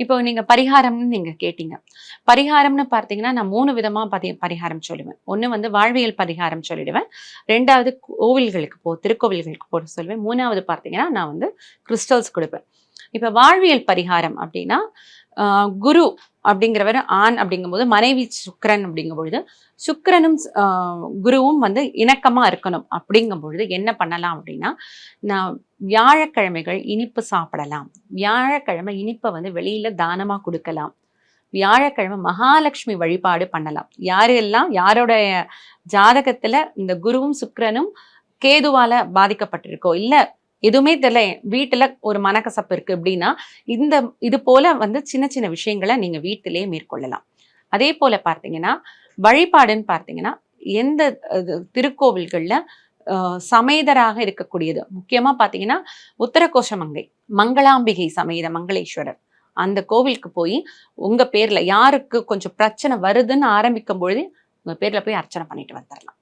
இப்போ நீங்க பரிகாரம்னு நீங்க கேட்டீங்க. பரிகாரம்னு பார்த்தீங்கன்னா, நான் 3 விதமா பரிகாரம் சொல்லுவேன். ஒண்ணு வந்து வாழ்வியல் பரிகாரம் சொல்லிடுவேன். 2வது கோவில்களுக்கு திருக்கோவில்களுக்கு போட சொல்லுவேன். 3வது பார்த்தீங்கன்னா, நான் வந்து கிறிஸ்டல்ஸ் குடுப்பேன். இப்ப வாழ்வியல் பரிகாரம் அப்டின்னா, குரு அப்படிங்கிறவர் ஆண் அப்படிங்கும்போது, மனைவி சுக்கிரன் அப்படிங்கும்பொழுது, சுக்கிரனும் குருவும் வந்து இணக்கமா இருக்கணும். அப்படிங்கும்பொழுது என்ன பண்ணலாம் அப்படின்னா, நான் வியாழக்கிழமைகள் இனிப்பு சாப்பிடலாம். வியாழக்கிழமை இனிப்ப வந்து வெளியில தானமா குடுக்கலாம். வியாழக்கிழமை மகாலட்சுமி வழிபாடு பண்ணலாம். யாரெல்லாம் யாருடைய ஜாதகத்துல இந்த குருவும், சுக்கிரனும் கேதுவால பாதிக்கப்பட்டிருக்கோ, இல்ல எதுவுமே தெரியல வீட்டுல ஒரு மனக்கசப்பு இருக்கு அப்படின்னா, இது போல வந்து சின்ன சின்ன விஷயங்கள நீங்க வீட்டிலேயே மேற்கொள்ளலாம். அதே போல பார்த்தீங்கன்னா, வழிபாடுன்னு பார்த்தீங்கன்னா, எந்த திருக்கோவில்கள்ல சமேதராக இருக்கக்கூடியது. முக்கியமா பார்த்தீங்கன்னா, உத்தரகோஷமங்கை, மங்களாம்பிகை சமேத மங்களேஸ்வரர். அந்த கோவிலுக்கு போய் உங்க பேர்ல யாருக்கு கொஞ்சம் பிரச்சனை வருதுன்னு ஆரம்பிக்கும் பொழுதே, உங்க பேர்ல போய் அர்ச்சனை பண்ணிட்டு வந்துரலாம்.